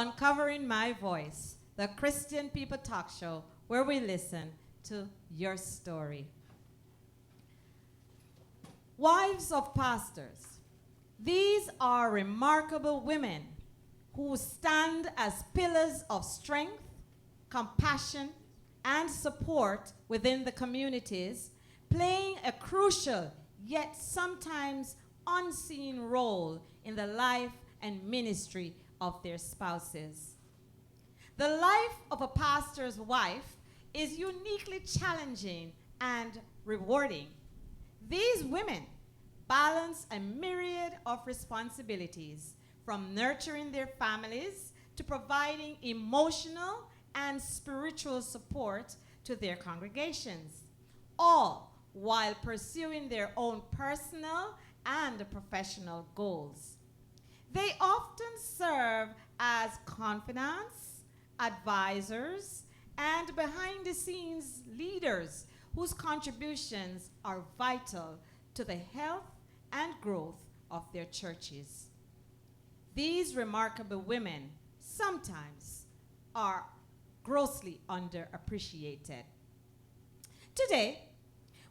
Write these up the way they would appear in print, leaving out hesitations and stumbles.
Uncovering My Voice, the Christian People talk show where we listen to your story. Wives of pastors, these are remarkable women who stand as pillars of strength, compassion, and support within the communities, playing a crucial yet sometimes unseen role in the life and ministry of their spouses. The life of a pastor's wife is uniquely challenging and rewarding. These women balance a myriad of responsibilities, from nurturing their families to providing emotional and spiritual support to their congregations, all while pursuing their own personal and professional goals. They often serve as confidants, advisors, and behind-the-scenes leaders whose contributions are vital to the health and growth of their churches. These remarkable women sometimes are grossly underappreciated. Today,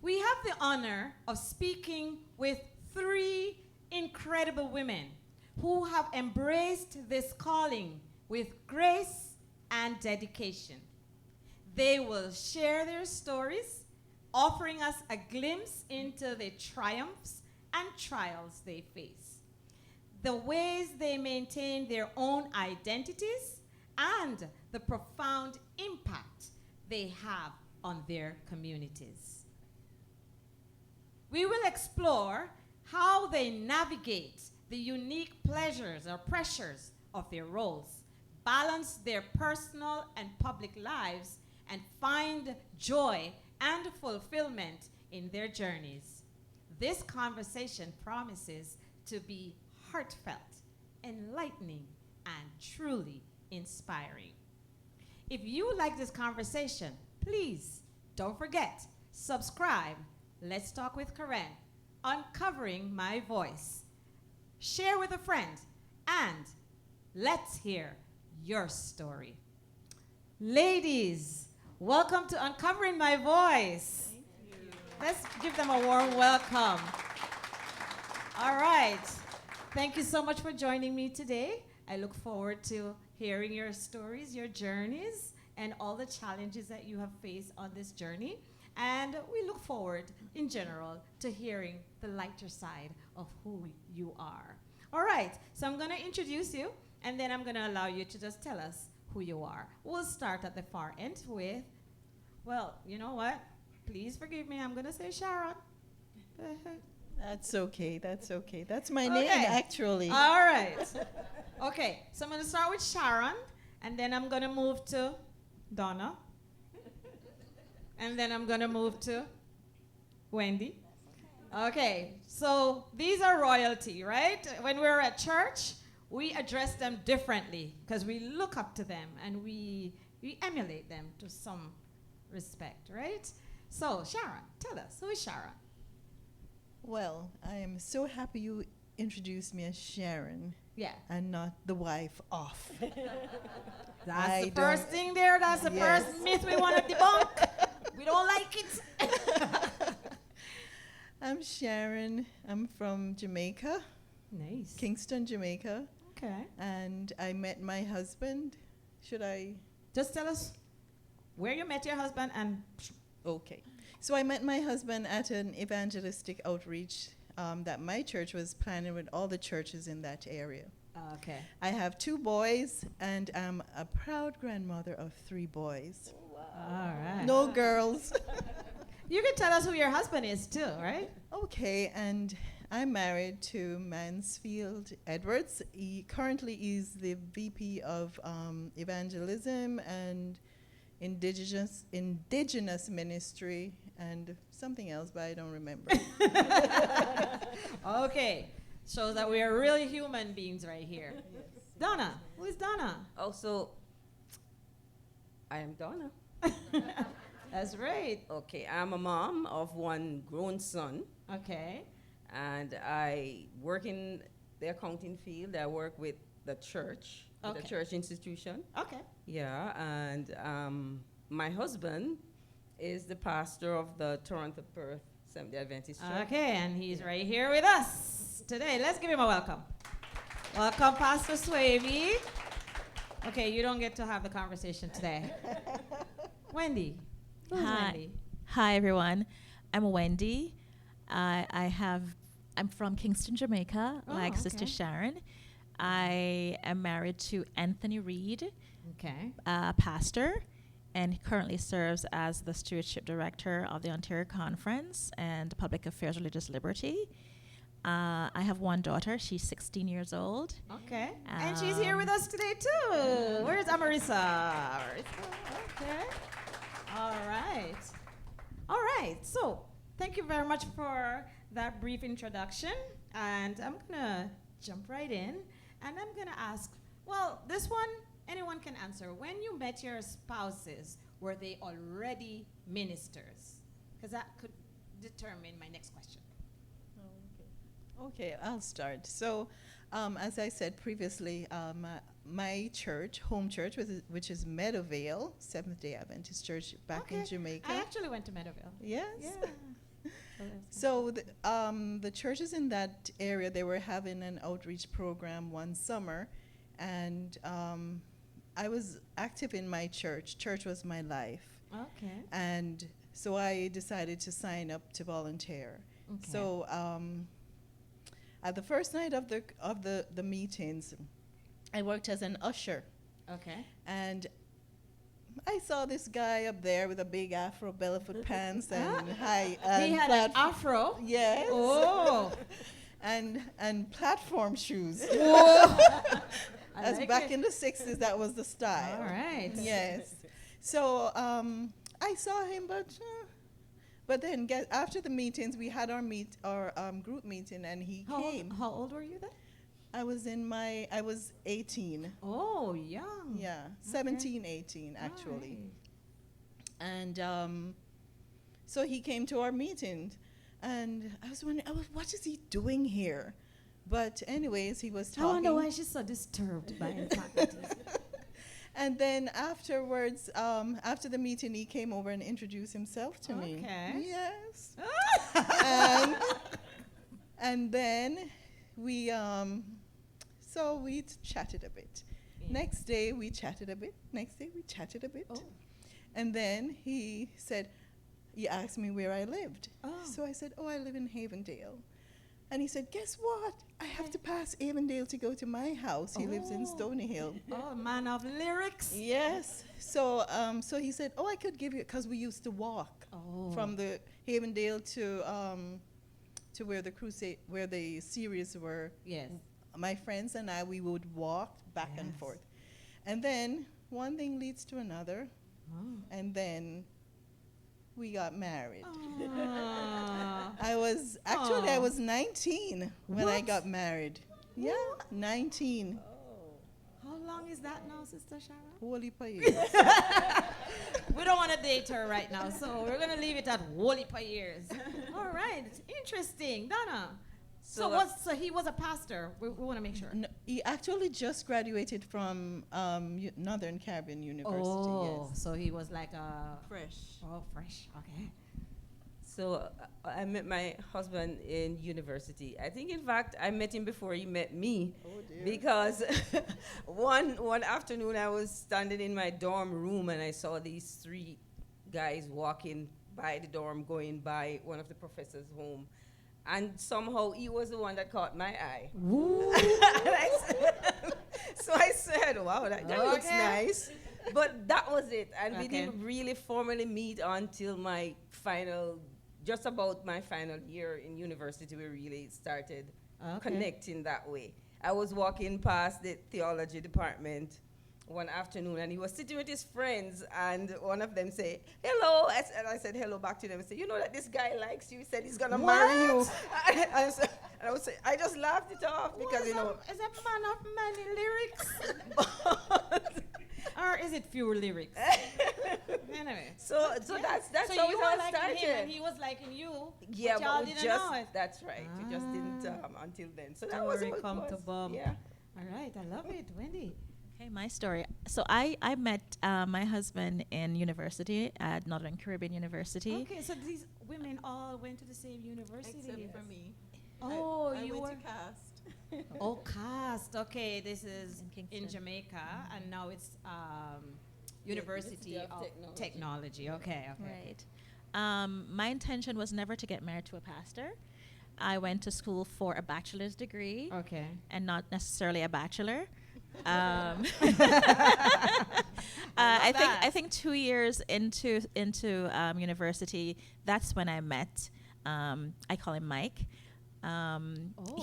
we have the honor of speaking with three incredible women who have embraced this calling with grace and dedication. They will share their stories, offering us a glimpse into the triumphs and trials they face, the ways they maintain their own identities, and the profound impact they have on their communities. We will explore how they navigate the unique pleasures or pressures of their roles, balance their personal and public lives, and find joy and fulfillment in their journeys. This conversation promises to be heartfelt, enlightening, and truly inspiring. If you like this conversation, please don't forget, subscribe. Let's Talk with Karen, Uncovering My Voice. Share with a friend, and let's hear your story. Ladies, welcome to Uncovering My Voice. Thank you. Let's give them a warm welcome. All right. Thank you so much for joining me today. I look forward to hearing your stories, your journeys, and all the challenges that you have faced on this journey. And we look forward, in general, to hearing the lighter side of who you are. All right, so I'm going to introduce you, and then I'm going to allow you to just tell us who you are. We'll start at the far end with, well, you know what? Please forgive me. I'm going to say Sharon. That's okay. That's okay. That's my name, actually. All right. Okay, so I'm going to start with Sharon, and then I'm going to move to Donna. And then I'm going to move to Wendy. Okay, so these are royalty, right? When we're at church, we address them differently because we look up to them and we emulate them to some respect, right? So, Sharon, tell us, who is Sharon? Well, I am so happy you introduced me as Sharon. Yeah. And not the wife of. That's the first thing there. That's the first myth we want to debunk. We don't like it. I'm Sharon. I'm from Jamaica. Nice. Kingston, Jamaica. Okay. And I met my husband. Should I? Just tell us where you met your husband and... Okay. So I met my husband at an evangelistic outreach that my church was planning with all the churches in that area. Okay. I have 2 boys, and I'm a proud grandmother of 3 boys. Wow. All right. No girls. You can tell us who your husband is too, right? Okay, and I'm married to Mansfield Edwards. He currently is the VP of Evangelism and Indigenous Ministry and something else, but I don't remember. Okay, shows that we are really human beings right here. Yes. Donna, who is Donna? Also, I am Donna. That's right. Okay, I'm a mom of 1 grown son. Okay. And I work in the accounting field. I work with the church. with a Okay. church institution. Okay. Yeah, and my husband is the pastor of the Toronto Perth Seventh-day Adventist Church. Okay, and he's right here with us today. Let's give him a welcome. Welcome, Pastor Swaby. Okay, you don't get to have the conversation today. Wendy. Who's Hi. Wendy? Hi, everyone. I'm Wendy. I'm from Kingston, Jamaica, Oh, like Sister okay. Sharon. I am married to Anthony Reid, Okay. pastor, and he currently serves as the stewardship director of the Ontario Conference and Public Affairs Religious Liberty. I have one daughter. She's 16 years old. Okay. And she's here with us today, too. Where's Amarissa? Okay. All right. All right. So, thank you very much for that brief introduction. And I'm going to jump right in. And I'm going to ask, well, this one, anyone can answer. When you met your spouses, were they already ministers? Because that could determine my next question. Okay, I'll start. So, as I said previously, my church, home church, which is Meadowvale, Seventh-day Adventist Church back in Jamaica. I actually went to Meadowvale. Yes. Yeah. So the churches in that area, they were having an outreach program one summer, and I was active in my church. Church was my life. Okay. And so I decided to sign up to volunteer. Okay. So at the first night of the meetings, I worked as an usher. Okay. And I saw this guy up there with a big afro, barefoot pants, and high. He had an afro. Yes. Oh. and platform shoes. Whoa. I As like back it. in the 60s, that was the style. All right. Yes. So I saw him, but then after the meetings, we had our group meeting, and he came. How old were you then? I was 18. Oh, young. Yeah, 17, 18 actually. Alright. And so he came to our meeting, and I was wondering, what is he doing here? But anyways, he was I talking. wonder why she's so disturbed by the fact that And then afterwards, after the meeting, he came over and introduced himself to me. Okay. Yes. and then we chatted a bit. Yeah. Next day we chatted a bit. Next day we chatted a bit. Oh. And then he asked me where I lived. Oh. So I said, I live in Havendale. And he said, guess what? I have to pass Avondale to go to my house. He lives in Oh. Stony Hill. Oh, man of lyrics. Yes. So so he said, I could give you, because we used to walk from the Havendale to where the series were. Yes. My friends and I, we would walk back and Yes. forth. And then one thing leads to another. Oh. And then we got married. Aw. I was 19 when I What? got married. Yeah, 19. How long is that now, Sister Sharon? Holy years. We don't want to date her right now, so we're going to leave it at wholly per years. All right. Interesting. Donna. So he was a pastor. We want to make sure. No, he actually just graduated from Northern Caribbean University. Oh, Yes. so he was like a... Fresh. Oh, fresh. Okay. So I met my husband in university. I think, in fact, I met him before he met me. Oh dear. Because one afternoon I was standing in my dorm room and I saw these three guys walking by the dorm, going by one of the professors' home. And somehow he was the one that caught my eye. So I said, wow, that looks nice. But that was it. And we didn't really formally meet until just about my final year in university. We really started connecting that way. I was walking past the theology department one afternoon, and he was sitting with his friends, and one of them said, hello. And I said hello back to them and said, you know that this guy likes you? He said he's going to marry you. I just laughed it off because, Is that man of many lyrics? Or is it few lyrics? Anyway. So that's so how you it were all liking started. him and he was liking you. Yeah, but y'all but we didn't just know it. that's right. We just didn't until then. So that was Story what it come was. to Bob. Yeah. All right, I love it, Wendy. Okay, my story. So I met my husband in university at Northern Caribbean University. Okay, so these women all went to the same university. Except for me. Oh, I you went were. to cast. Oh, cast. Okay, this is In in Kingston. Jamaica, and now it's University of Technology. Okay, okay. Right. My intention was never to get married to a pastor. I went to school for a bachelor's degree Okay. and not necessarily a bachelor. I that. think 2 years into university, that's when I met. I call him Mike.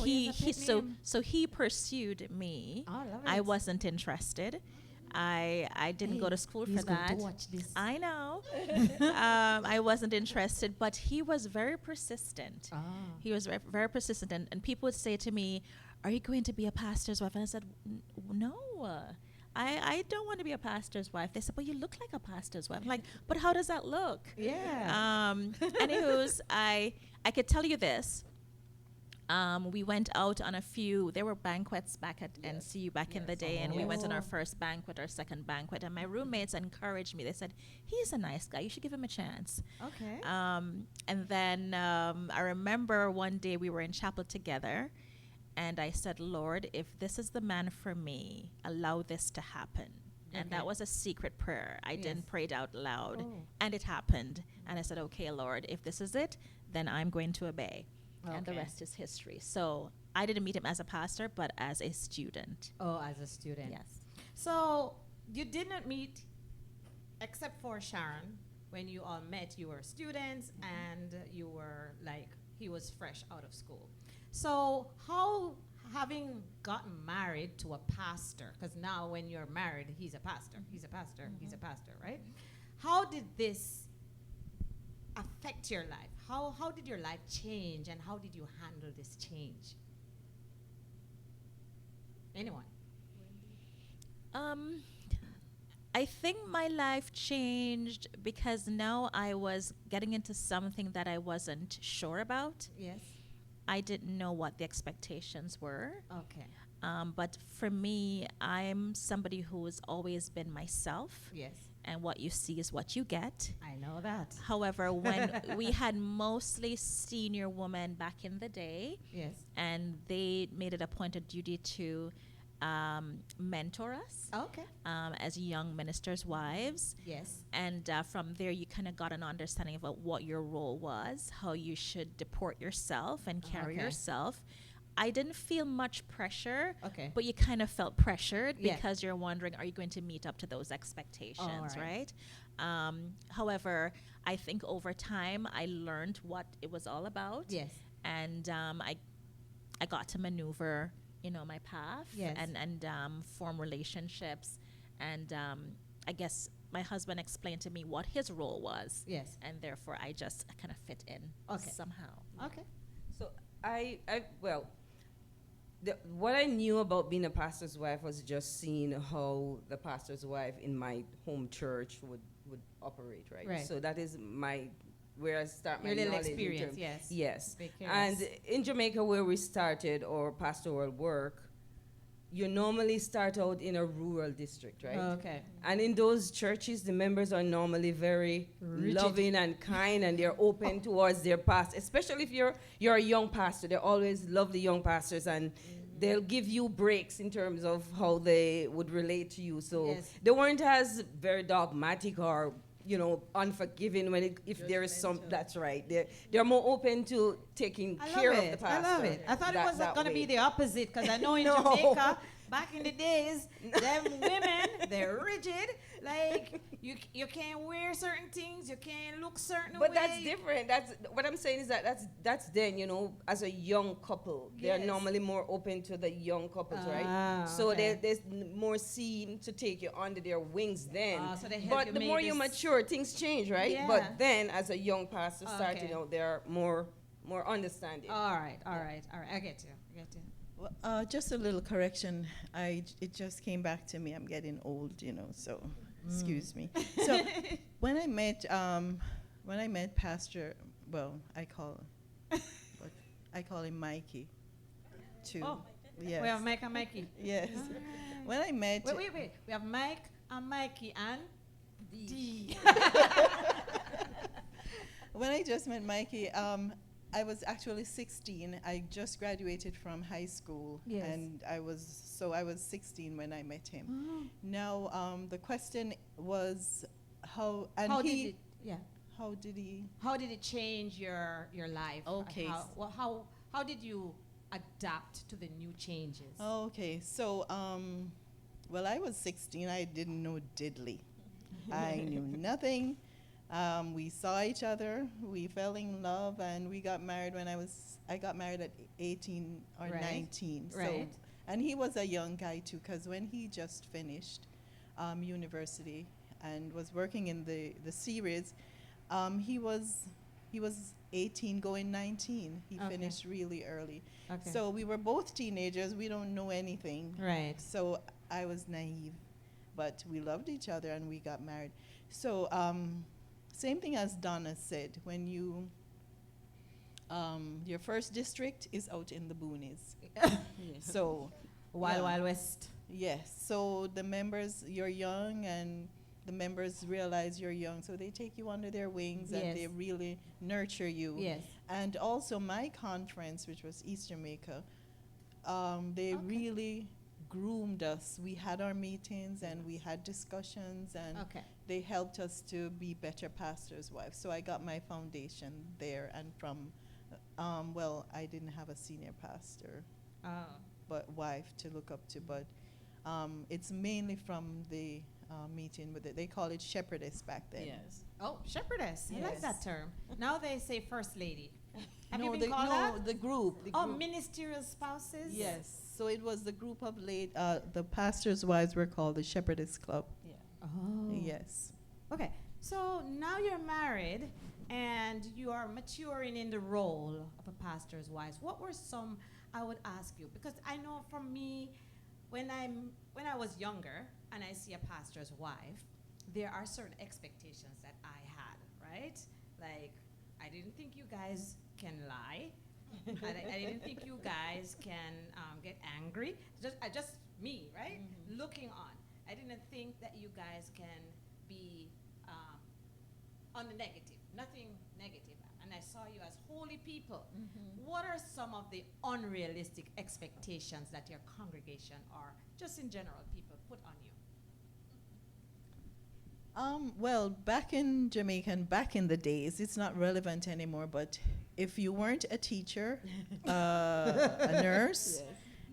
He has a pet name. So he pursued me. Oh, love I it. wasn't interested. I didn't go to school for He's going that. to watch this. I know. I wasn't interested, but he was very persistent. Ah. He was very persistent, and people would say to me, "Are you going to be a pastor's wife?" And I said, "No, I don't want to be a pastor's wife." They said, "But you look like a pastor's wife." I'm like, "But how does that look?" Yeah. Anywho's, I could tell you this. We went out on a few, there were banquets back at NCU back in the day, and we went on our first banquet, our second banquet, and my roommates encouraged me. They said, "He's a nice guy, you should give him a chance." Okay. And then I remember one day we were in chapel together, and I said, "Lord, if this is the man for me, allow this to happen." And Okay. that was a secret prayer. I didn't Yes. pray it out loud, Oh. and it happened. And I said, "Okay, Lord, if this is it, then I'm going to obey." And the Okay. rest is history. So I didn't meet him as a pastor, but as a student. Oh, as a student. Yes. So you did not meet, except for Sharon, when you all met, you were students and you were like, he was fresh out of school. So how, having gotten married to a pastor, because now when you're married, he's a pastor, he's a pastor, he's a pastor, right? How did this affect your life? How did your life change, and how did you handle this change? Anyone? I think my life changed because now I was getting into something that I wasn't sure about. Yes. I didn't know what the expectations were. Okay. But for me, I'm somebody who has always been myself, Yes. and what you see is what you get. I know that. However, when we had mostly senior women back in the day, Yes. and they made it a point of duty to mentor us Okay. as young ministers' wives. Yes. And from there, you kind of got an understanding of what your role was, how you should deport yourself and carry Okay. yourself. I didn't feel much pressure, Okay. but you kind of felt pressured Yeah. because you're wondering, are you going to meet up to those expectations, right. right? However, I think over time, I learned what it was all about. Yes. And I got to maneuver, my path Yes. and form relationships. And I guess my husband explained to me what his role was. Yes. And therefore, I just kind of fit in Okay. somehow. Okay. So what I knew about being a pastor's wife was just seeing how the pastor's wife in my home church would operate, right? Right. So that is where I start my Your little knowledge in experience, terms- yes. Yes. Be curious. And in Jamaica, where we started our pastoral work, you normally start out in a rural district, right? Okay. And in those churches, the members are normally very Rigid. loving and kind, and they're open towards their pastor. Especially if you're a young pastor, they always love the young pastors, and they'll give you breaks in terms of how they would relate to you. So Yes. they weren't as very dogmatic or unforgiving if there is some. That's right. They're more open to taking I care love of the it. pastor. I love it. I thought it was that going to be way. the opposite, because I know in No. Jamaica, back in the days, them women, they're rigid. Like, you can't wear certain things, you can't look certain But way. that's different. That's what I'm saying is that's then, as a young couple, they're Yes. normally more open to the young couples, Ah, right? So okay. there's more seen to take you under their wings then. Ah, so they help but you the make more you this- mature, things change, right? Yeah. But then as a young pastor starting Okay. out, they're more understanding. All right. I get you. Well, just a little correction. It just came back to me. I'm getting old, so excuse me. So when I met Pastor, I call him Mikey. Too. Oh. Yes. Well, Mikey. Yes. When I met... Wait. We have Mike and Mikey and D. When I just met Mikey, I was actually 16. I just graduated from high school, Yes. and I was 16 when I met him. Oh. Now, the question was how, and How he, How did it change your life? Okay. How did you adapt to the new changes? Okay, so, well, I was 16. I didn't know diddly. I knew nothing. We saw each other, we fell in love, and we got married I got married at 18 or Right. 19. Right. So, and he was a young guy too, because when he just finished university and was working in the series, he was 18 going 19. He Okay. finished really early. Okay. So we were both teenagers. We don't know anything. Right. So I was naive, but we loved each other and we got married. So same thing as Donna said, when you, your first district is out in the boonies. So, Wild West. yes, so the members, you're young and the members realize you're young, so they take you under their wings and they Yes. really nurture you. Yes. And also my conference, which was East Jamaica, they really groomed us. We had our meetings and we had discussions, and Okay. they helped us to be better pastors' wives. So I got my foundation there, and from, well, I didn't have a senior pastor, but wife to look up to, but it's mainly from the meeting with it. They call it shepherdess back then. Yes. Oh, shepherdess. I like Yes. that term. Now they say first lady. Have you No, been called that? the group. The Oh, group. ministerial spouses? Yes. So it was the group of the pastors' wives were called the Shepherdess Club. Oh. Yes. Okay. So now you're married and you are maturing in the role of a pastor's wife. What were some, I would ask you, because I know for me, when I was younger and I see a pastor's wife, there are certain expectations that I had, right? Like, I didn't think you guys can lie. I didn't think you guys can get angry. Just me, right? Looking on. I didn't think that you guys can be on the negative, nothing negative. And I saw you as holy people. What are some of the unrealistic expectations that your congregation or just in general people put on you? Well, back in Jamaica and back in the days, it's not relevant anymore, but if you weren't a teacher, a nurse,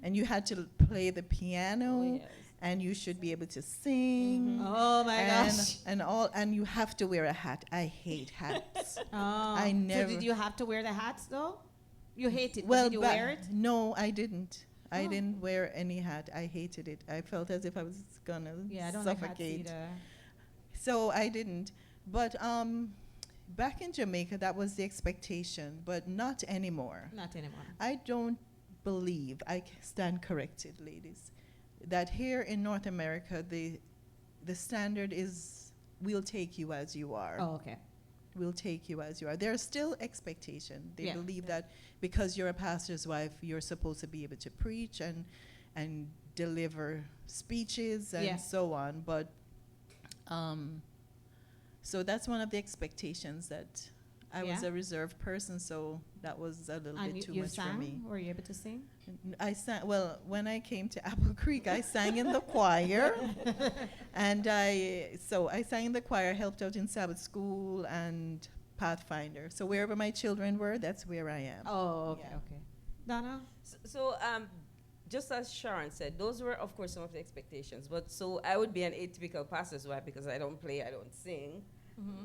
and you had to play the piano, and you should be able to sing, Oh my gosh. and you have to wear a hat. I hate hats. I So never. did you have to wear the hats though? You hate it, but Well, did you wear it? No, I didn't. I Oh. didn't wear any hat. I hated it. I felt as if I was gonna Yeah, I don't like hats suffocate. either. So I didn't. But back in Jamaica, that was the expectation, but not anymore. Not anymore. I don't believe, I stand corrected, ladies, that here in North America, the standard is we'll take you as you are. Oh, okay. We'll take you as you are. There's still expectation. They Yeah. believe that because you're a pastor's wife, you're supposed to be able to preach and deliver speeches and Yeah. so on. But so that's one of the expectations, that I was Yeah. a reserved person, so that was a little And bit too you much sang? for me. Were you able to sing? I sang, well, when I came to Apple Creek, I sang in the choir. And I sang in the choir, helped out in Sabbath school and Pathfinder. So wherever my children were, that's where I am. Oh, okay, Yeah. okay. Donna? So just as Sharon said, those were, of course, some of the expectations. But so I would be an atypical pastor's wife because I don't play, I don't sing.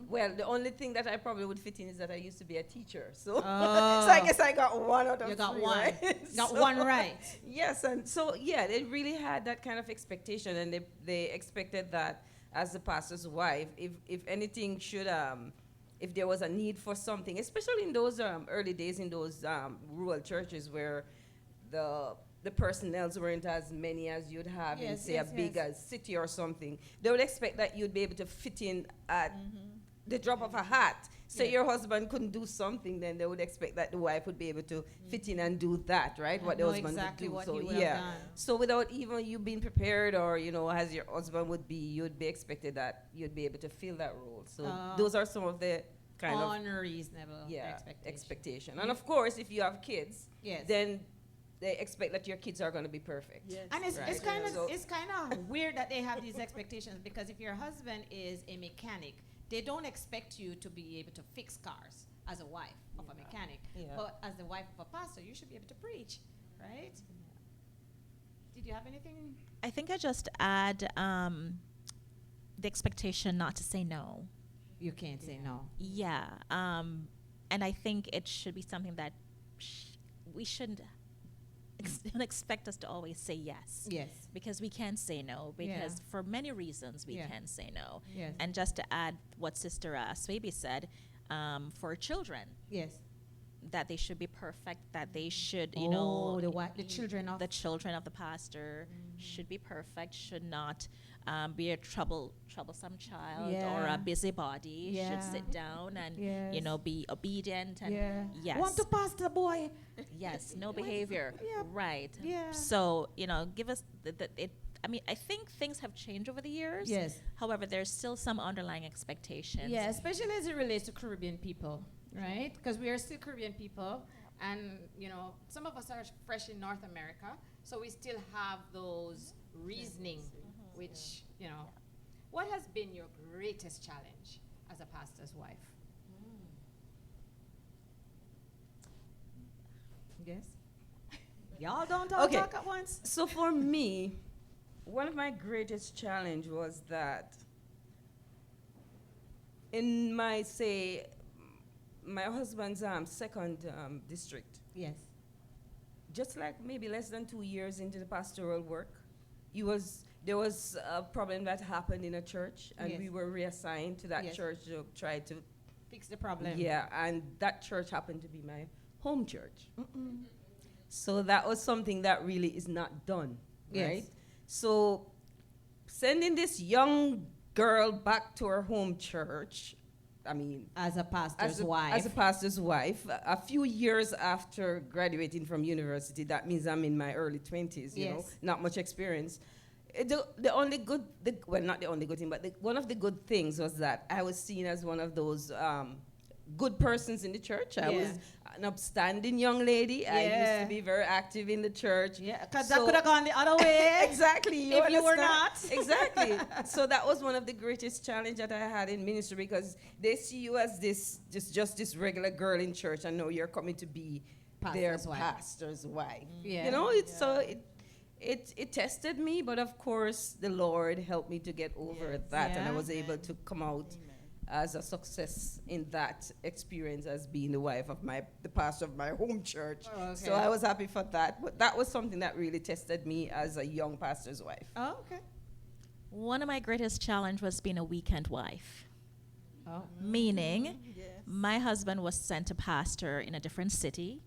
Well, the only thing that I probably would fit in is that I used to be a teacher. So, so I guess I got one out of You got three, one. right? Got So- one right. Yes, and so, yeah, they really had that kind of expectation, and they expected that as the pastor's wife, if anything should, if there was a need for something, especially in those early days in those rural churches where the personnels weren't as many as you'd have in, Yes, say, yes, a big yes. city or something, they would expect that you'd be able to fit in at the drop of a hat. Say your husband couldn't do something, then they would expect that the wife would be able to fit in and do that, right? What the husband exactly would do. what So he would have done. So without even you being prepared, or as your husband would be, you'd be expected that you'd be able to fill that role. So those are some of the kind of unreasonable expectation. And of course, if you have kids, yes, then they expect that your kids are going to be perfect. Yes. and it's Right. kind of weird that they have these expectations, because if your husband is a mechanic, they don't expect you to be able to fix cars as a wife of a mechanic. Yeah. But as the wife of a pastor, you should be able to preach, right? Did you have anything? I think I just add the expectation not to say no. You can't say no. Yeah. And I think it should be something that we shouldn't don't expect us to always say yes. Yes. Because we can say no, because for many reasons we can say no. Yes. And just to add what Sister Swaby said, for children, Yes. that they should be perfect, that they should, The children of the children of the pastor should be perfect, should not be a troublesome child or a busybody, should sit down and be obedient and yes. Want to pastor boy? Yes, no behavior. Yeah. Right. Yeah. So, give us I think things have changed over the years. Yes. However, there's still some underlying expectations. Yeah, especially as it relates to Caribbean people, right? Because we are still Caribbean people, and some of us are fresh in North America, so we still have those reasoning, which what has been your greatest challenge as a pastor's wife? Yes. Y'all don't talk at once. So for me, one of my greatest challenge was that in my husband's second district, Yes. just like maybe less than 2 years into the pastoral work, there was a problem that happened in a church, and we were reassigned to that church to try to fix the problem. Yeah, and that church happened to be my home church. So that was something that really is not done, right? So sending this young girl back to her home church, as a pastor's wife. As a pastor's wife, a few years after graduating from university, that means I'm in my early 20s, not much experience. Not the only good thing, but one of the good things was that I was seen as one of those good persons in the church. I was an upstanding young lady. I used to be very active in the church. Yeah, because that could have gone the other way. Exactly. If you were not. Exactly. So that was one of the greatest challenge that I had in ministry, because they see you as just this regular girl in church, and know you're coming to be their pastor's wife. Yeah. It tested me, but of course the Lord helped me to get over that, and I was able to come out as a success in that experience as being the wife of the pastor of my home church. So I was happy for that. But that was something that really tested me as a young pastor's wife. Oh, okay. One of my greatest challenge was being a weekend wife. Oh. Meaning, my husband was sent to pastor in a different city.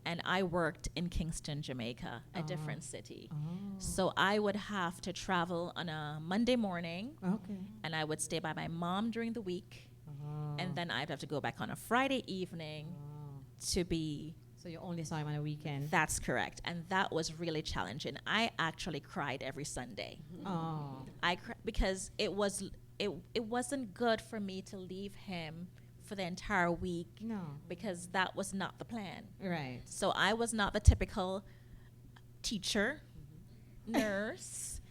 And I worked in Kingston, Jamaica, a different city. So I would have to travel on a Monday morning, and I would stay by my mom during the week, and then I'd have to go back on a Friday evening to be... So you only saw him on a weekend? That's correct, and that was really challenging. I actually cried every Sunday. Because it wasn't good for me to leave him for the entire week, because that was not the plan. Right. So I was not the typical teacher, nurse.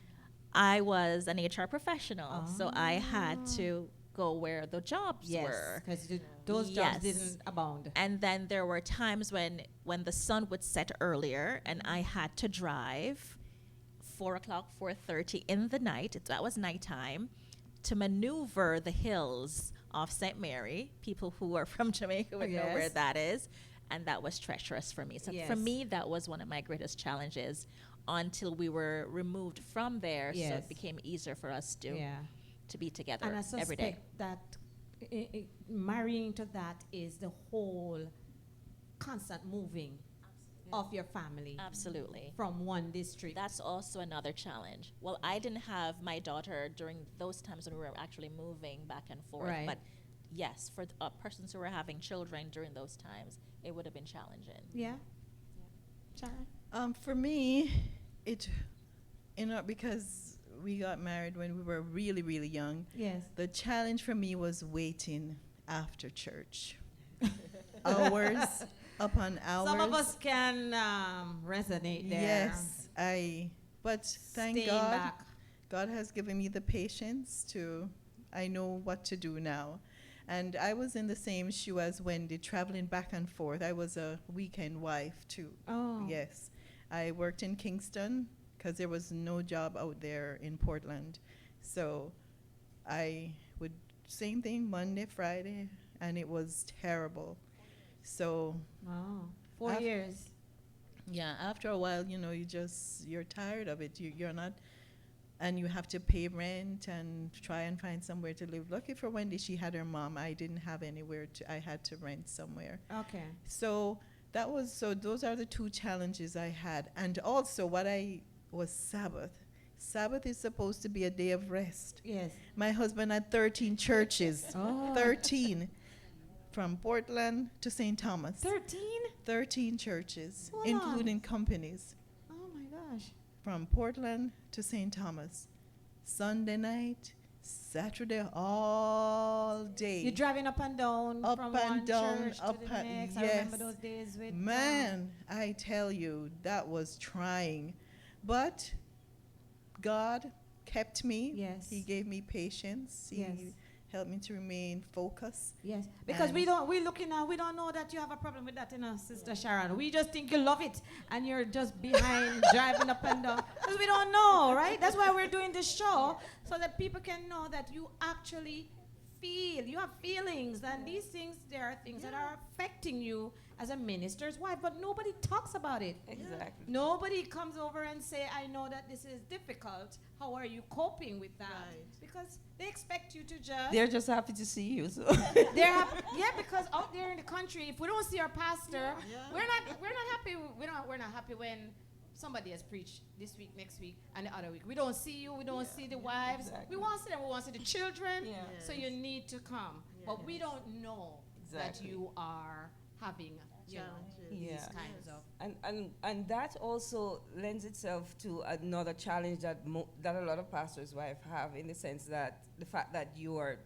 I was an HR professional, so I had to go where the jobs were. Because those jobs didn't abound. And then there were times when the sun would set earlier, and I had to drive 4 o'clock, 4:30 in the night. That was nighttime, to maneuver the hills of St. Mary. People who are from Jamaica would know where that is. And that was treacherous for me. So for me, that was one of my greatest challenges until we were removed from there. So it became easier for us to be together every day. And I suspect that marrying to that is the whole constant moving of your family. Absolutely. From one district. That's also another challenge. Well, I didn't have my daughter during those times when we were actually moving back and forth. Right. But yes, for persons who were having children during those times, it would have been challenging. Yeah. Sharon? For me, because we got married when we were really, really young, Yes. the challenge for me was waiting after church. Hours upon hours. Some of us can resonate there. Yes, but thank Staying God, back. God has given me the patience I know what to do now. And I was in the same shoe as Wendy, traveling back and forth. I was a weekend wife too. Oh. Yes. I worked in Kingston because there was no job out there in Portland. So I would, same thing, Monday, Friday, and it was terrible. So Wow. 4 years. yeah, after a while, you're tired of it. You're not, and you have to pay rent and try and find somewhere to live. Lucky for Wendy, she had her mom. I didn't have anywhere I had to rent somewhere. Okay. So those are the two challenges I had. And also was Sabbath. Sabbath is supposed to be a day of rest. Yes. My husband had 13 churches. Oh. 13. From Portland to St. Thomas. 13? 13 churches, Hold including companies. Oh my gosh. From Portland to St. Thomas. Sunday night, Saturday, all day. You're driving up and down Up from and one down, church up to the and- next. I yes. remember those days with Man, I tell you, that was trying. But God kept me. Yes. He gave me patience. He Yes. helped me to remain focused. Yes, because And we don't know that you have a problem with that, Sister Sharon. We just think you love it, and you're just behind driving up and down. Because we don't know, right? That's why we're doing this show, so that people can know that you actually feel. You have feelings, and these things, there are things that are affecting you as a minister's wife, but nobody talks about it. Exactly. Nobody comes over and say, I know that this is difficult. How are you coping with that? Right. Because they expect you to just... They're just happy to see you. So. Because out there in the country, if we don't see our pastor, we're not happy. We're not happy when somebody has preached this week, next week, and the other week. We don't see you. We don't see the wives. Exactly. We want to see them. We want to see the children. Yeah. So you need to come. But we don't know that Exactly. you are having Challenges. these Yeah. kinds of. And that also lends itself to another challenge that that a lot of pastors' wives have, in the sense that the fact that you're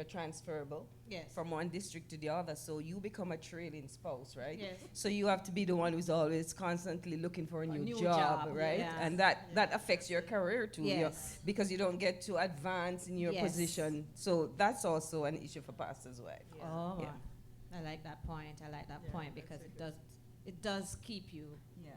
transferable Yes. from one district to the other, so you become a trailing spouse, right? Yes. So you have to be the one who's always constantly looking for a new job, right? yes. And that affects your career too, Yes. because you don't get to advance in your Yes. position. So that's also an issue for pastors' wives. Oh, Yeah. I like that point. Point because it does keep you. Yeah.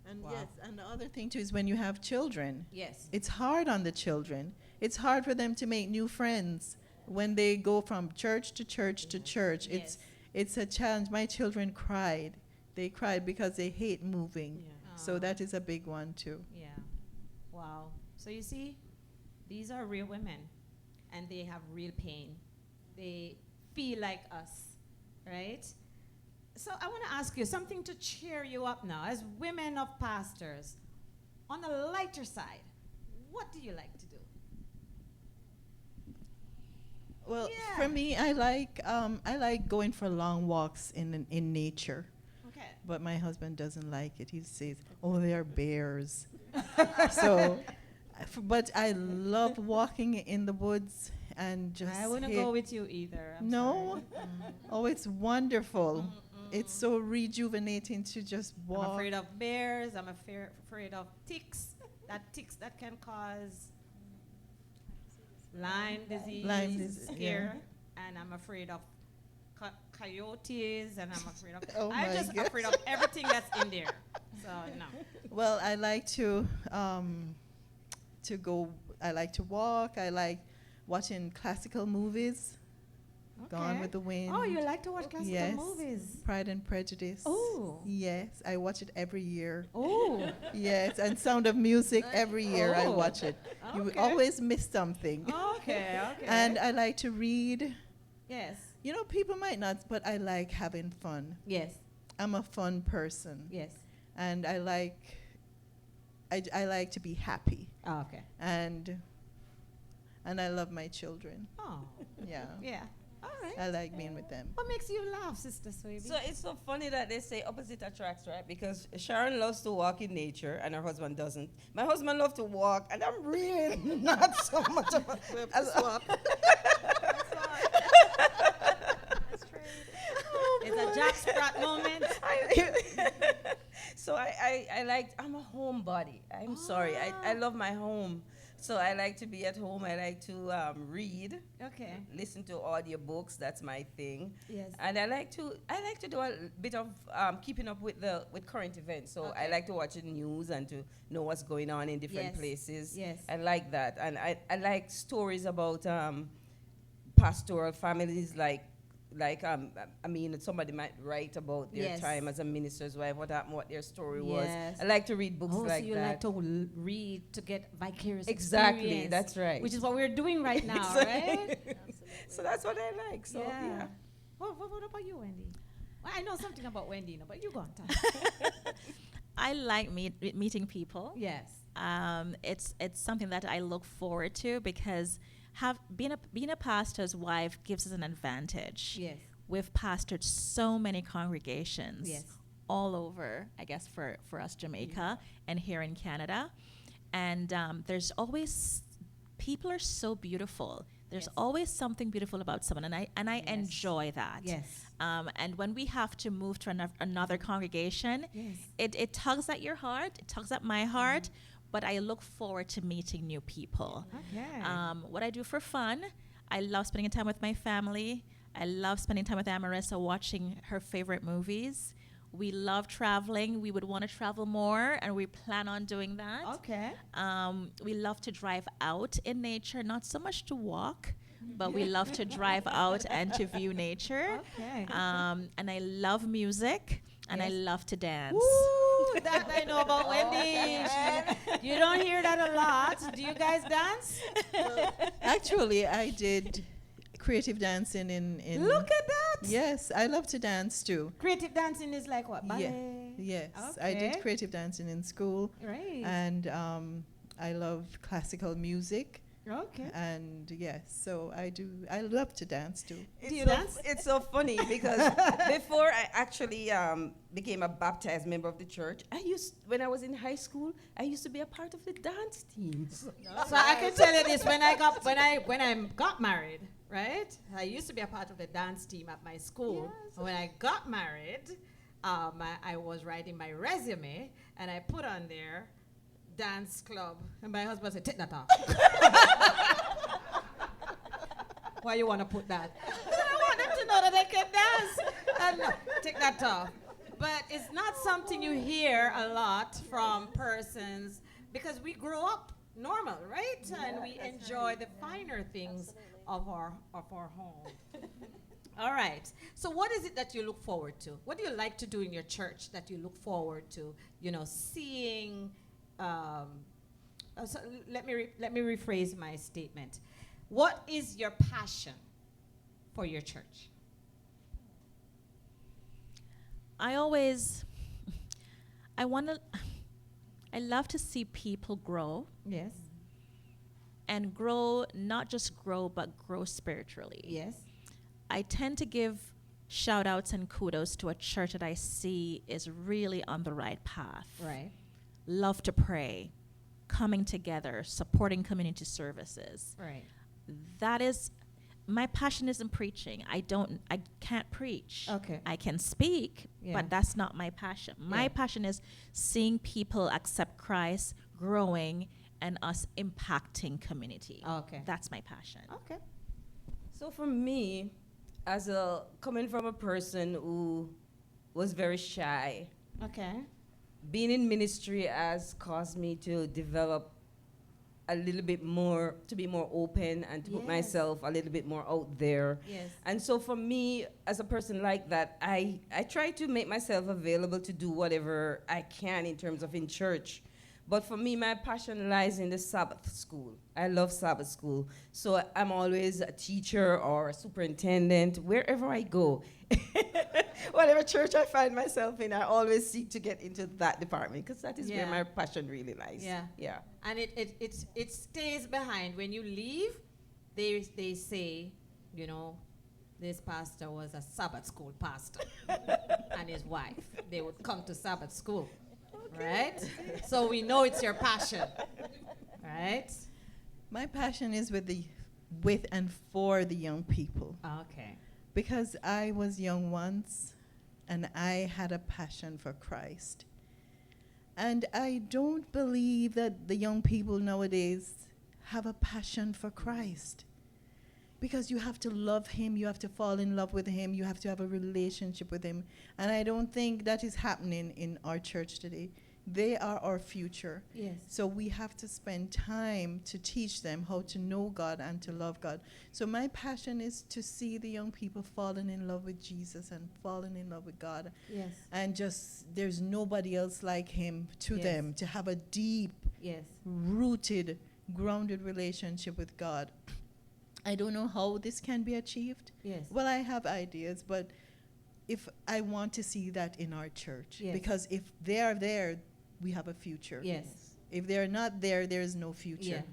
And Wow. yes, and the other thing too is when you have children, Yes. it's hard on the children. It's hard for them to make new friends when they go from church to church to church. Yes. It's a challenge. My children cried. They cried because they hate moving. So that is a big one too. Yeah. Wow. So you see, these are real women, and they have real pain. They feel like us, right? So I want to ask you something to cheer you up now, as women of pastors. On the lighter side, what do you like to do? Well, Yeah. for me, I like going for long walks in nature. Okay. But my husband doesn't like it. He says, "Oh, they're bears." So, but I love walking in the woods and just. I wouldn't go with you either. I'm No. sorry. Oh, it's wonderful. It's so rejuvenating to just walk. I'm afraid of bears. I'm afraid of ticks. Ticks that can cause Lyme disease, Lyme disease, scare, and I'm afraid of coyotes, and I'm afraid of. Oh I'm my just gosh. afraid of everything that's in there. So no. Well, I like to go. I like to walk. I like watching classical movies. Gone Okay. with the Wind. Oh, you like to watch classical Yes. movies? Pride and Prejudice. Oh. Yes, I watch it every year. Oh. Yes, and Sound of Music every year I Oh. watch it. You Okay. always miss something. Okay. Okay. And I like to read. yes. You know, people might not, but I like having fun. Yes. I'm a fun person. Yes. And I like to be happy. Oh, okay. And I love my children. Oh. Yeah. Yeah. All right. I like being with them. What makes you laugh, Sister Swaby? So it's so funny that they say opposite attracts, right? Because Sharon loves to walk in nature and her husband doesn't. My husband loves to walk and I'm really not so much of a swap. It's a Jack Sprat moment. So I'm a homebody. I'm sorry. I love my home. So I like to be at home. I like to read. Okay. Listen to audiobooks. That's my thing. Yes. And I like to do a bit of keeping up with current events. So I like to watch the news and to know what's going on in different places. Yes. I like that. And I like stories about pastoral families somebody might write about their time as a minister's wife, what happened, what their story was. I like to read books like so you that. like to read to get vicarious Exactly, experience. that's right. Which is what we're doing right now, right? So that's what I like. So yeah. What about you, Wendy? Well, I know something about Wendy, but you go on. I like meeting people. Yes. It's something that I look forward to because being a pastor's wife gives us an advantage. Yes. We've pastored so many congregations all over, I guess, for us Jamaica and here in Canada. And there's always, people are so beautiful. There's always something beautiful about someone, and I enjoy that. Yes. And when we have to move to another congregation, it tugs at your heart, it tugs at my heart, but I look forward to meeting new people. Okay. What I do for fun, I love spending time with my family. I love spending time with Amarissa watching her favorite movies. We love traveling. We would want to travel more, and we plan on doing that. Okay. We love to drive out in nature, not so much to walk, but we love to drive out and to view nature. Okay. And I love music, and I love to dance. Ooh, that I know about Wendy. You don't hear that a lot. Do you guys dance? Actually, I did creative dancing in Look at that. Yes, I love to dance too. Creative dancing is like what? Ballet? Yes, I Okay. did creative dancing in school. Right. And I love classical music. Okay. And yes, so I love to dance too. Do you dance? It's so funny because before I actually became a baptized member of the church, when I was in high school, I used to be a part of the dance teams. So I can tell you this: when I got married, right? I used to be a part of the dance team at my school. And when I got married, I was writing my resume, and I put on there dance club, and my husband said, "Take that off." Why you want to put that? I want them to know that they can dance. And no, take that off. But it's not something you hear a lot from persons because we grow up normal, right? And we enjoy the finer things of our home. All right. So what is it that you look forward to? What do you like to do in your church that you look forward to? Seeing. So let me rephrase my statement. What is your passion for your church? I love to see people grow. Yes. And grow, not just grow, but grow spiritually. Yes. I tend to give shout outs and kudos to a church that I see is really on the right path. Right. Love to pray, coming together, supporting community services. Right. That is, my passion isn't preaching. I can't preach. Okay. I can speak, but that's not my passion. My passion is seeing people accept Christ, growing, and us impacting community. Okay. That's my passion. Okay. So for me, coming from a person who was very shy, Okay. being in ministry has caused me to develop a little bit more, to be more open and to put myself a little bit more out there. Yes. And so for me, as a person like that, I try to make myself available to do whatever I can in terms of in church. But for me, my passion lies in the Sabbath school. I love Sabbath school. So I'm always a teacher or a superintendent, wherever I go. Whatever church I find myself in, I always seek to get into that department because that is where my passion really lies. Yeah. Yeah. And it stays behind. When you leave, they say, This pastor was a Sabbath school pastor and his wife. They would come to Sabbath school, right? So we know it's your passion, right? My passion is with and for the young people. Okay. Because I was young once, and I had a passion for Christ. And I don't believe that the young people nowadays have a passion for Christ. Because you have to love him, you have to fall in love with him, you have to have a relationship with him. And I don't think that is happening in our church today. They are our future. Yes. So we have to spend time to teach them how to know God and to love God. So my passion is to see the young people falling in love with Jesus and falling in love with God. Yes. And just, there's nobody else like him to Yes. them, to have a deep, Yes. rooted, grounded relationship with God. I don't know how this can be achieved. Yes. Well, I have ideas, but if I want to see that in our church, Yes. because if they are there, we have a future. Yes. If they're not there, there is no future.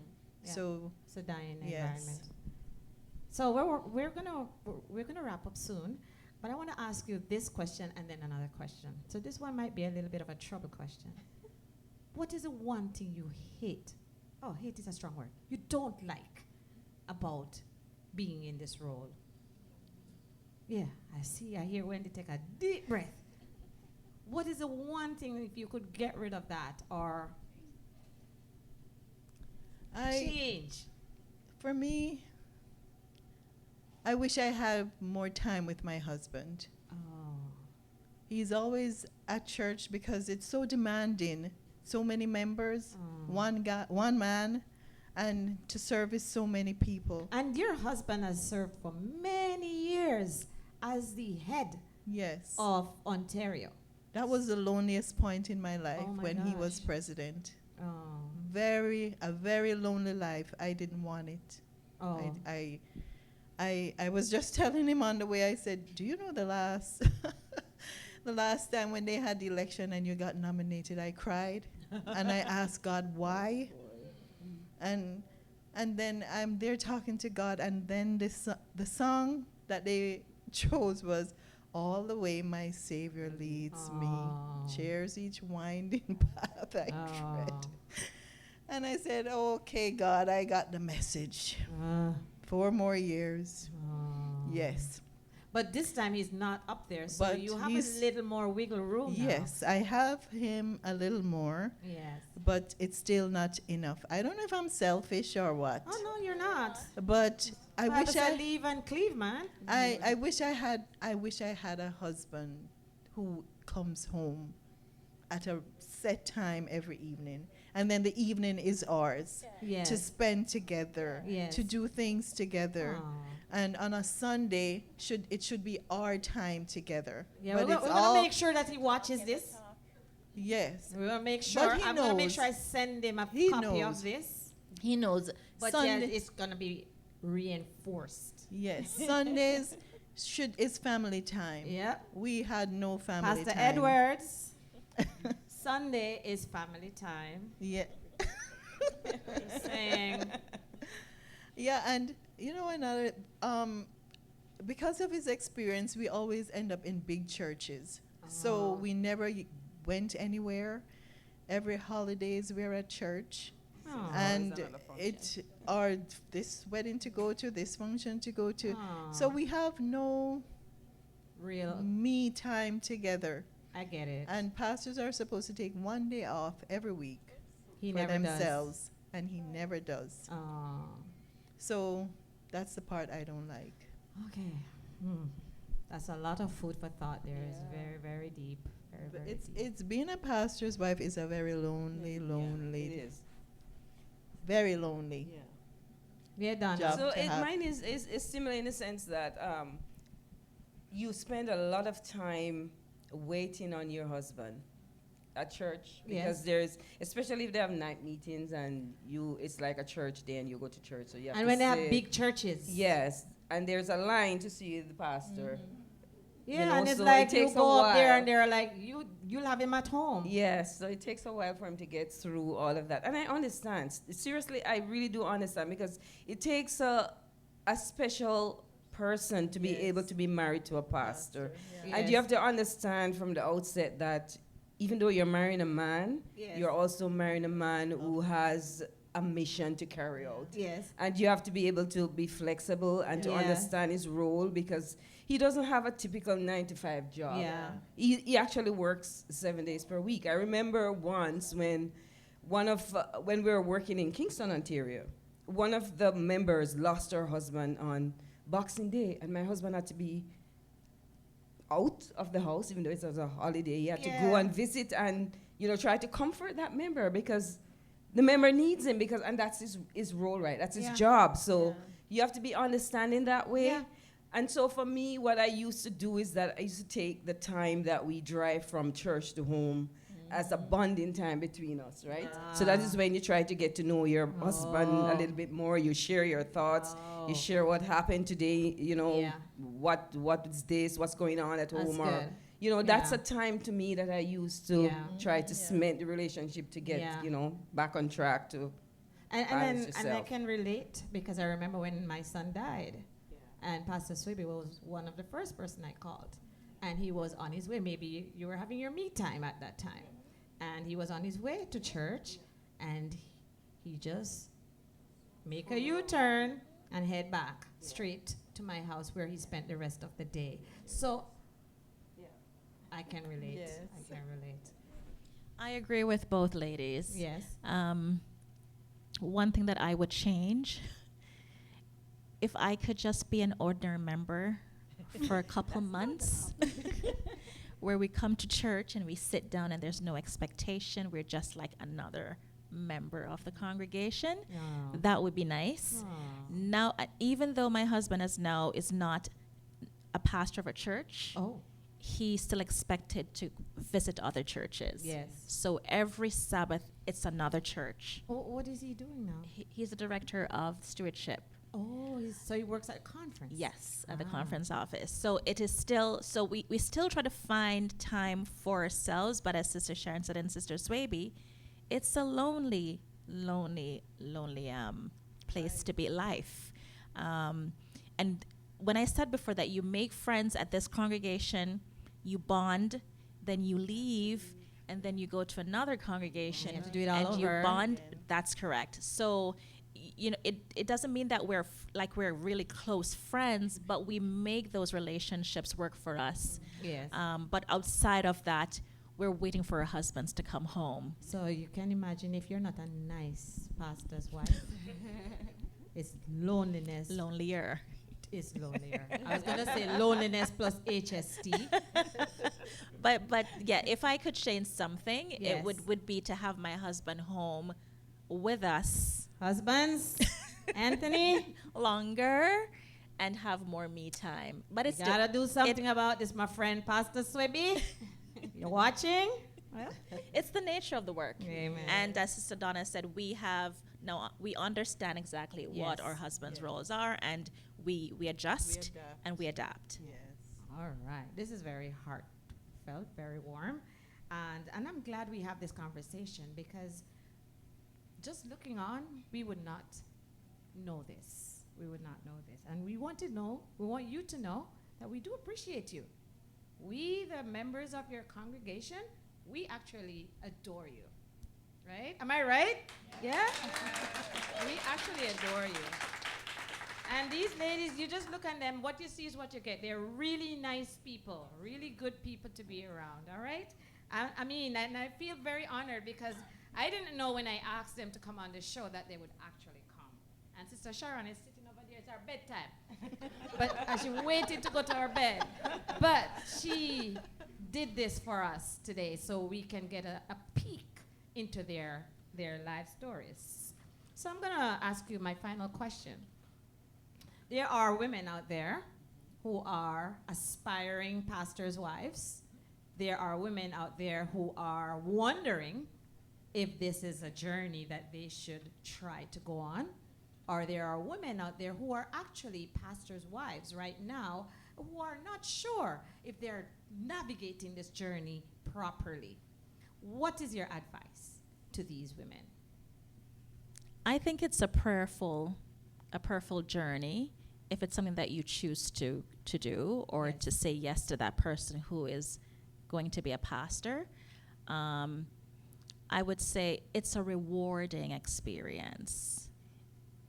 Yeah. So It's a dying yes. environment. So we're gonna wrap up soon, but I want to ask you this question and then another question. So this one might be a little bit of a trouble question. What is the one thing you hate? Oh, hate is a strong word. You don't like about being in this role? Yeah, I hear Wendy take a deep breath. What is the one thing, if you could get rid of that or change? For me, I wish I had more time with my husband. Oh. He's always at church because it's so demanding. So many members, Oh. one man, and to service so many people. And your husband has served for many years as the head Yes. of Ontario. That was the loneliest point in my life Oh my when he was gosh. president. Oh. A very lonely life. I didn't want it. Oh. I was just telling him on the way, I said, do you know the last the last time when they had the election and you got nominated, I cried and I asked God why. And then I'm there talking to God, and then the song that they chose was All the Way My Savior Leads Me, shares each winding path I tread. And I said, okay, God, I got the message. 4 more years. Yes. But this time he's not up there, so But you have he's- a little more wiggle room now. Yes, I have him a little more, Yes. but it's still not enough. I don't know if I'm selfish or what. Oh, no, you're not. But I Bible wish said leave and cleave, man. I wish I had a husband who comes home at a set time every evening, and then the evening is ours Yes. to spend together, Yes. to do things together. Aw. And on a Sunday, it should be our time together. Yeah, But we're it's going to all- make sure that he watches this. Yes, We're going to make But sure. he I'm going to make knows. sure I send him a He copy knows. of this. he knows. But Sunday, yeah, it's going to be reinforced. yes, Sundays is family time. Yeah. We had no family Pastor time. Edwards, Sunday is family time. Yeah. Saying, Yeah, and you know another because of his experience, we always end up in big churches. So Oh. we never went anywhere. Every holidays we're at church. oh, And another function. this wedding to go to, this function to go to. oh, So we have no real. me time together. I get it. And pastors are supposed to take 1 day off every week He for never themselves. And he never does. does. Oh, So that's the part I don't like. okay. That's a lot of food for thought there. It's very, very deep. Very, But very deep. it's being a pastor's wife is a very lonely, lonely, It is. very lonely. Yeah. Yeah, Donna. Job. So to have. mine is similar in the sense that you spend a lot of time waiting on your husband at church because Yes. there's, especially if they have night meetings and it's like a church day and you go to church, so you have And to when they have sit. big churches. Yes, and there's a line to see the pastor. Yeah, You know, and it's so like it you takes a go up there while. and they're like, you'll have him at home. Yes, so it takes a while for him to get through all of that. And I understand. Seriously, I really do understand because it takes a special person to be Yes. able to be married to a pastor. Yeah. And you have to understand from the outset that even though you're marrying a man, Yes. you're also marrying a man who has a mission to carry out. Yes. And you have to be able to be flexible and to Yeah. understand his role, because he doesn't have a typical 9 to 5 job. Yeah. He actually works 7 days per week. I remember once when when we were working in Kingston, Ontario, one of the members lost her husband on Boxing Day, and my husband had to be out of the house, even though it was a holiday. He had to go Yeah. and visit and, try to comfort that member, because the member needs him, and that's his role, right? That's his Yeah. job. So Yeah. you have to be understanding that way. Yeah. And so for me, what I used to do is that I used to take the time that we drive from church to home as a bonding time between us, right? So that is when you try to get to know your husband a little bit more. You share your thoughts. You share what happened today, Yeah. what is this, what's going on at That's home, good. or, that's Yeah. a time to me that I used to Yeah. try to cement the relationship to get, Yeah. back on track to And balance then and I yourself. can relate because I remember when my son died, and Pastor Swaby was one of the first person I called, and he was on his way. Maybe you were having your me time at that time, and he was on his way to church, and he just make a U-turn and head back straight to my house where he spent the rest of the day. So I can relate. Yes. I can relate. I agree with both ladies. Yes. One thing that I would change, if I could just be an ordinary member for a couple months, where we come to church and we sit down and there's no expectation, we're just like another member of the congregation. Oh. That would be nice. Oh. Now, even though my husband is not a pastor of a church, Oh. he's still expected to visit other churches. Yes. So every Sabbath, it's another church. What is he doing now? He's the director of stewardship. Oh, so he works at a conference. Yes, at the Ah. conference office. So it is still, so we still try to find time for ourselves, but as Sister Sharon said and Sister Swaby, it's a lonely place to be, life. And when I said before that you make friends at this congregation, you bond, then you leave, and then you go to another congregation You have to do it all and you over. bond. That's correct. So it doesn't mean that we're really close friends, but we make those relationships work for us. Yes. But outside of that, we're waiting for our husbands to come home. So you can imagine if you're not a nice pastor's wife, it's loneliness. Lonelier. It's lonelier. I was gonna say loneliness plus HST. But yeah, if I could change something, Yes. it would be to have my husband home with us Husbands, Anthony, longer and have more me time. But you it's gotta do something about this, my friend Pastor Swaby. You're watching? Well, it's the nature of the work. amen. And as Sister Donna said, we understand exactly what Yes. our husbands' Yes. roles are, and we adjust and we adapt. Yes. All right. This is very heartfelt, very warm. And I'm glad we have this conversation because just looking on, we would not know this. We would not know this. And we want you to know that we do appreciate you. We, the members of your congregation, we actually adore you. Right? Am I right? Yeah? We actually adore you. And these ladies, you just look at them, what you see is what you get. They're really nice people, really good people to be around, all right? I mean, and I feel very honored because I didn't know when I asked them to come on the show that they would actually come. And Sister Sharon is sitting over there, it's our bedtime. But she waited to go to her bed. But she did this for us today so we can get a peek into their life stories. So I'm gonna ask you my final question. There are women out there who are aspiring pastors' wives. There are women out there who are wondering if this is a journey that they should try to go on. Or there are women out there who are actually pastors' wives right now who are not sure if they're navigating this journey properly. What is your advice to these women? I think it's a prayerful journey, if it's something that you choose to do, or Yes. to say yes to that person who is going to be a pastor, I would say it's a rewarding experience.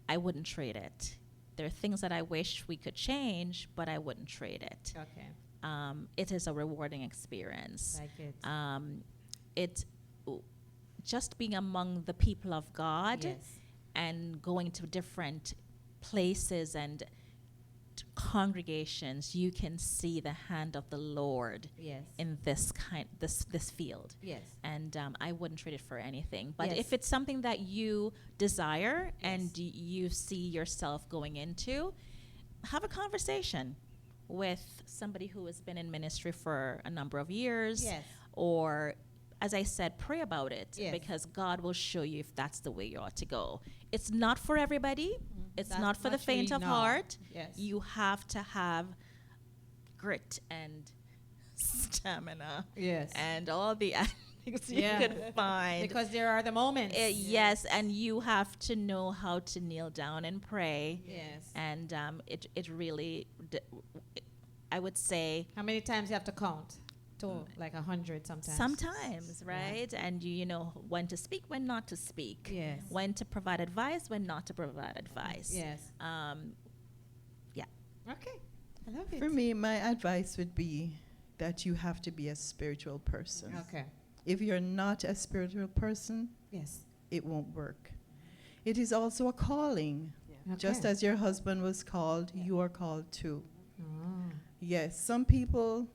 I wouldn't trade it. There are things that I wish we could change, but I wouldn't trade it. Okay. It is a rewarding experience. Like it. It just being among the people of God, Yes. and going to different places and congregations, you can see the hand of the Lord Yes. in this field. Yes. And I wouldn't trade it for anything. But Yes. if it's something that you desire, Yes. and you see yourself going into, have a conversation with somebody who has been in ministry for a number of years. Yes. Or, as I said, pray about it, Yes. because God will show you if that's the way you ought to go. It's not for everybody. It's That's not for the much we faint of know. heart. Yes. You have to have grit and stamina Yes. and all the things you Yeah. could find. Because there are the moments. Yes, and you have to know how to kneel down and pray. Yes. And it really, I would say, How many times you have to count? To like 100 sometimes. sometimes, right? And you know when to speak, when not to speak. Yes. When to provide advice, when not to provide advice. Yes. Yeah. Okay. I love it. For me, my advice would be that you have to be a spiritual person. Okay. If you're not a spiritual person, Yes. it won't work. It is also a calling. Just Okay. as your husband was called, you are called too. Oh. Yes, some people,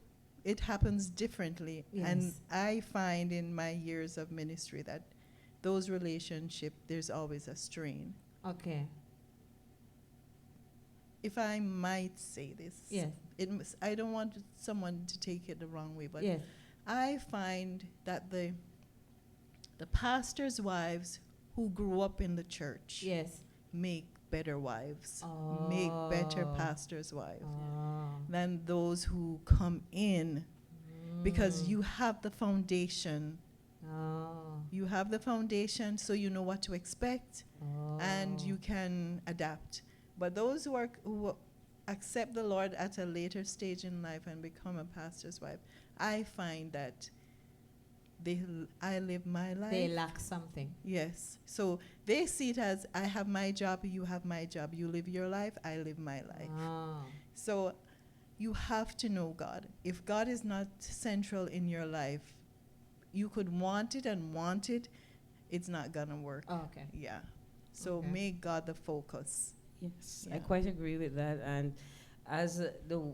it happens differently. And Yes. I find in my years of ministry that those relationships, there's always a strain. Okay. If I might say this, Yes. I don't want someone to take it the wrong way, but Yes. I find that the pastors' wives who grew up in the church Yes. make better wives, make better pastors' wives Oh. than those who come in, because you have the foundation. Oh. You have the foundation, so you know what to expect, and Oh. you can adapt. But those who accept the Lord at a later stage in life and become a pastor's wife, I find that I live my life. They lack something. Yes. So they see it as, I have my job, you have my job. You live your life, I live my life. Oh. So you have to know God. If God is not central in your life, you could want it, it's not going to work. Oh, okay. Yeah. So Okay. make God the focus. Yes, I Yeah. quite agree with that. And as the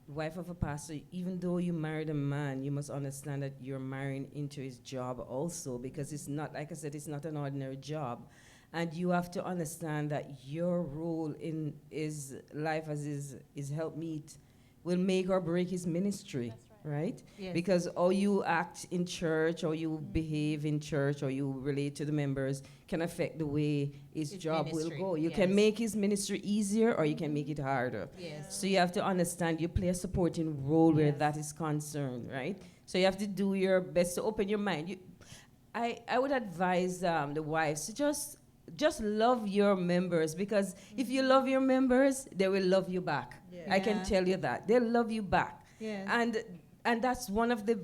wife of a pastor, even though you married a man, you must understand that you're marrying into his job also, because it's not, like I said, it's not an ordinary job. And you have to understand that your role in his life as his helpmeet will make or break his ministry. Right? Yes. Because how you act in church, or you behave in church, or you relate to the members can affect the way his job ministry, will go. You yes. can make his ministry easier, or you can make it harder. Yes. So you have to understand you play a supporting role where Yes. that is concerned, right? So you have to do your best to open your mind. I would advise the wives to just love your members, because if you love your members, they will love you back. Yeah. I can Yeah. tell you that. They'll love you back. Yes. And that's one of the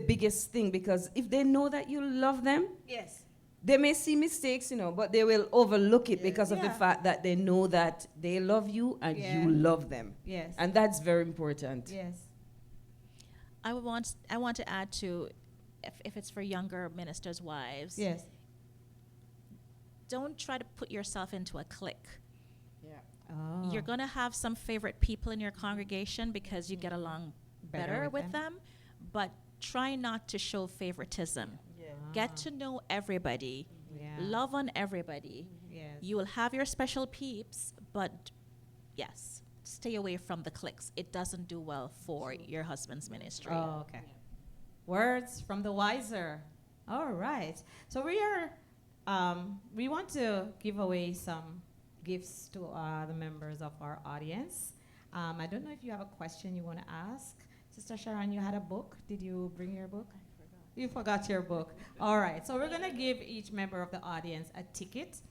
biggest thing, because if they know that you love them, Yes. they may see mistakes, but they will overlook it because of the Yeah. fact that they know that they love you and Yeah. you love them. Yes. And that's very important. Yes. I want to add to, if it's for younger ministers' wives, Yes. don't try to put yourself into a clique. Oh. You're going to have some favorite people in your congregation because you get along better with them, but try not to show favoritism. Get to know everybody. Yeah. Love on everybody. Yes. You will have your special peeps, but yes, stay away from the cliques. It doesn't do well for your husband's ministry. Oh, okay. Words from the wiser. All right. So we want to give away some gifts to the members of our audience. I don't know if you have a question you want to ask. Sister Sharon, you had a book. Did you bring your book? You forgot your book. All right. So we're going to give each member of the audience a ticket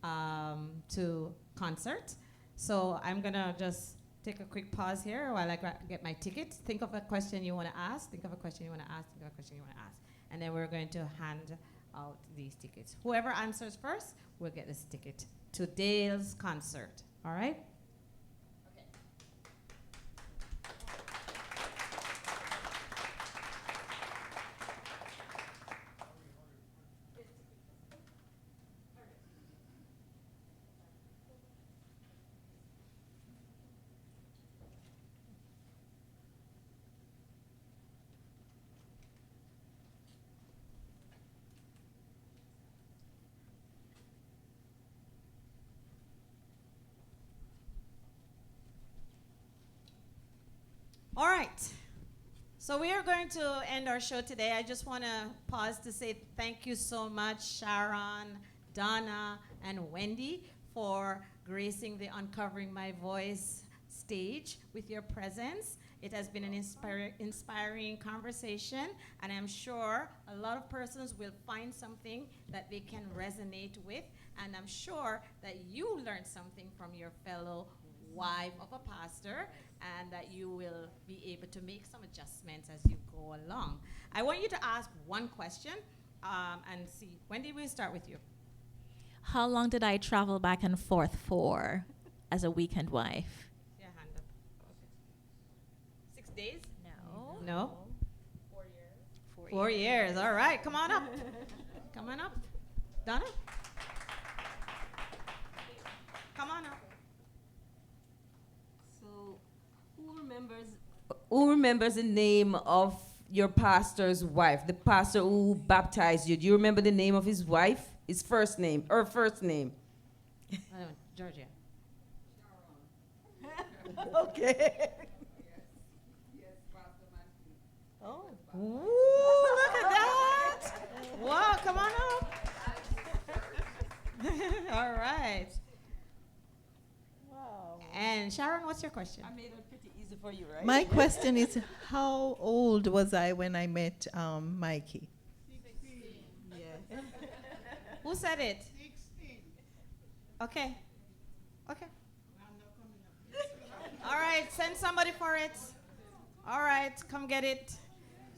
to concert. So I'm going to just take a quick pause here while I get my ticket. Think of a question you want to ask. Think of a question you want to ask. Think of a question you want to ask. And then we're going to hand out these tickets. Whoever answers first will get this ticket to Dale's concert. All right? All right. So we are going to end our show today. I just want to pause to say thank you so much, Sharon, Donna, and Wendy, for gracing the Uncovering My Voice stage with your presence. It has been an inspiring conversation, and I'm sure a lot of persons will find something that they can resonate with, and I'm sure that you learned something from your fellow wife of a pastor, and that you will be able to make some adjustments as you go along. I want you to ask one question and see. Wendy, we'll start with you. How long did I travel back and forth for as a weekend wife? Yeah, hand up. Okay. 6 days? No. No? 4 years. 4 years. All right, come on up. Come on up. Donna? Come on up. So, who remembers the name of your pastor's wife, the pastor who baptized you? Do you remember the name of his wife? His first name, her first name. Georgia. Okay. Yes, Pastor Mansfield. Oh. Ooh, look at that. Wow, come on up. All right. Wow. And Sharon, what's your question? I made it pretty easy for you, right? My question is, how old was I when I met Mikey? Yeah. Who said it? 16. Okay. Okay. All right, send somebody for it. All right, come get it.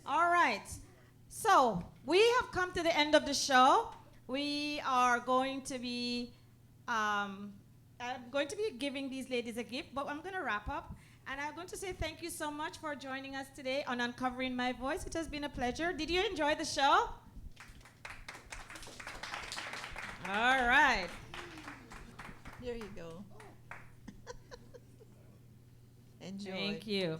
All right. So, we have come to the end of the show. We are going to be I'm going to be giving these ladies a gift, but I'm going to wrap up. And I'm going to say thank you so much for joining us today on Uncovering My Voice. It has been a pleasure. Did you enjoy the show? All right. There you go. Enjoy. Thank you.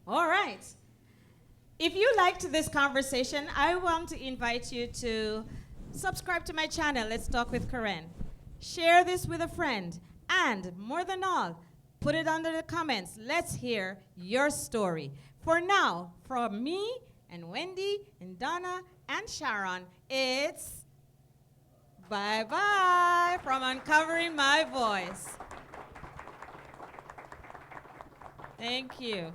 All right. If you liked this conversation, I want to invite you to subscribe to my channel, Let's Talk with Karen. Share this with a friend. And more than all, put it under the comments. Let's hear your story. For now, from me and Wendy and Donna and Sharon, it's bye-bye from Uncovering My Voice. Thank you.